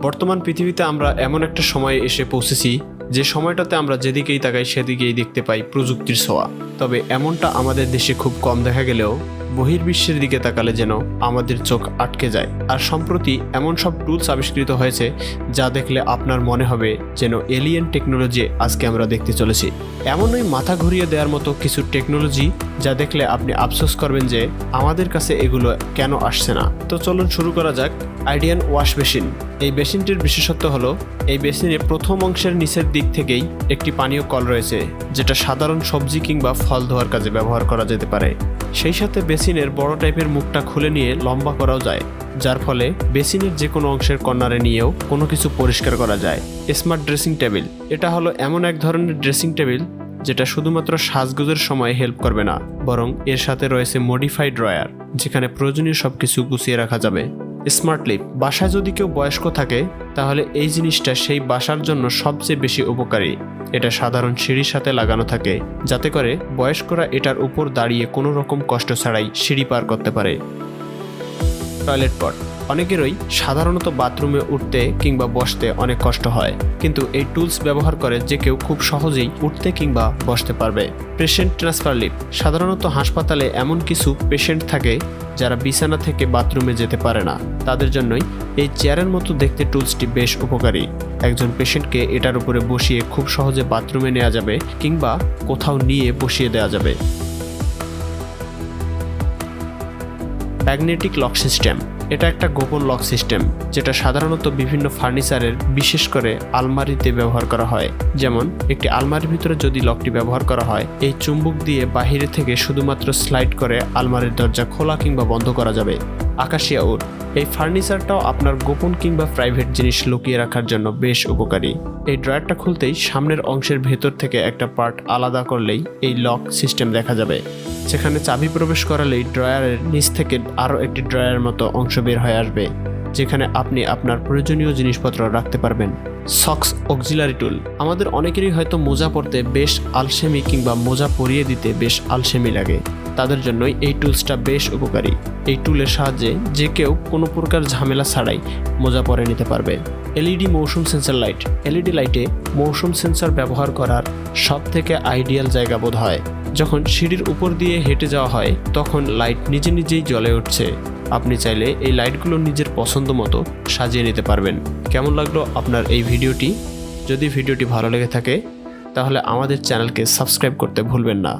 বর্তমান পৃথিবীতে আমরা এমন একটা সময়ে এসে পৌঁছেছি যে সময়টাতে আমরা যেদিকেই তাকাই সেদিকেই দেখতে পাই প্রযুক্তির ছোঁয়া। তবে এমনটা আমাদের দেশে খুব কম দেখা গেলেও বহির্বিশ্বের দিকে তাকালে যেন আমাদের চোখ আটকে যায়। আর সম্প্রতি এমন সব টুলস আবিষ্কৃত হয়েছে যা দেখলে আপনার মনে হবে যেন এলিয়েন টেকনোলজি আজকে আমরা দেখতে চলেছি। এমনই মাথা ঘুরিয়ে দেওয়ার মতো কিছু টেকনোলজি যা দেখলে আপনি আফসোস করবেন যে আমাদের কাছে এগুলো কেন আসছে না। তো চলুন শুরু করা যাক। আইডিয়ান ওয়াশ বেসিন। এই বেসিনটির বিশেষত্ব হলো এই বেসিনে প্রথম অংশের নিচের দিক থেকেই একটি পানীয় কল রয়েছে, যেটা সাধারণ সবজি কিংবা ফল ধোয়ার কাজে ব্যবহার করা যেতে পারে। সেই সাথে বেসিনের বড় টাইপের মুখটা খুলে নিয়ে লম্বা করাও যায়, যার ফলে বেসিনের যে কোনো অংশের কর্নারে নিয়েও কোনো কিছু পরিষ্কার করা যায়। Smart dressing table. এটা হলো এমন এক ধরনের ড্রেসিং টেবিল যেটা শুধুমাত্র সাজগোজের সময় হেল্প করবে না, বরং এর সাথে রয়েছে মডিফাইড ড্রয়ার, যেখানে প্রয়োজনীয় সবকিছু গুছিয়ে রাখা যাবে। Smart lift. বাসায় যদি কেউ বয়স্ক থাকে তাহলে এই জিনিসটা সেই বাসার জন্য সবচেয়ে বেশি উপকারী। এটা সাধারণ সিঁড়ির সাথে লাগানো থাকে, যাতে করে বয়স্করা এটার উপর দাঁড়িয়ে কোনো রকম কষ্ট ছাড়াই সিঁড়ি পার করতে পারে। টয়লেট পট। অনেকেরই সাধারণত বাথরুমে উঠতে কিংবা বসতে অনেক কষ্ট হয়, কিন্তু এই টুলস ব্যবহার করে যে কেউ খুব সহজেই উঠতে কিংবা বসতে পারবে। Patient transfer lift. সাধারণত হাসপাতালে এমন কিছু পেশেন্ট থাকে যারা বিছানা থেকে বাথরুমে যেতে পারে না, তাদের জন্যই এই চেয়ারের মতো দেখতে টুলসটি বেশ উপকারী। একজন পেশেন্টকে এটার উপরে বসিয়ে খুব সহজে বাথরুমে নেওয়া যাবে কিংবা কোথাও নিয়ে বসিয়ে দেওয়া যাবে। Magnetic lock system. এটা একটা গোপন লক সিস্টেম যেটা সাধারণত বিভিন্ন ফার্নিচারের, বিশেষ করে আলমারিতে ব্যবহার করা হয়। যেমন একটি আলমারির ভিতরে যদি লকটি ব্যবহার করা হয়, এই চুম্বক দিয়ে বাহিরে থেকে শুধুমাত্র স্লাইড করে আলমারির দরজা খোলা কিংবা বন্ধ করা যাবে। আকাশিয়া উড। এই ফার্নিচারটাও আপনার গোপন কিংবা প্রাইভেট জিনিস লুকিয়ে রাখার জন্য বেশ উপকারী। এই ড্রয়ারটা খুলতেই সামনের অংশের ভেতর থেকে একটা পার্ট আলাদা করলেই এই লক সিস্টেম দেখা যাবে, যেখানে চাবি প্রবেশ করালেই ড্রয়ারের নিচ থেকে আরও একটি ড্রয়ারের মতো অংশ বের হয়ে আসবে, যেখানে আপনি আপনার প্রয়োজনীয় জিনিসপত্র রাখতে পারবেন। সক্স অক্সিলারি টুল। আমাদের অনেকেরই হয়তো মোজা পরতে বেশ আলসেমি কিংবা মোজা পরিয়ে দিতে বেশ আলসেমি লাগে, তাদের জন্যই এই টুলসটা বেশ উপকারী। এই টুলের সাহায্যে যে কেউ কোনো প্রকার ঝামেলা ছাড়াই মোজা পরে নিতে পারবে। এলইডি মৌসুম সেন্সর লাইট। এলইডি লাইটে মৌসুম সেন্সর ব্যবহার করার সব থেকে আইডিয়াল জায়গা বোধ হয়। যখন সিঁড়ির উপর দিয়ে হেঁটে যাওয়া হয় তখন লাইট নিজে নিজেই জ্বলে উঠছে। আপনি চাইলে এই লাইটগুলো নিজের পছন্দ মতো সাজিয়ে নিতে পারবেন। কেমন লাগলো আপনার এই ভিডিওটি? যদি ভিডিওটি ভালো লেগে থাকে তাহলে আমাদের চ্যানেলকে সাবস্ক্রাইব করতে ভুলবেন না।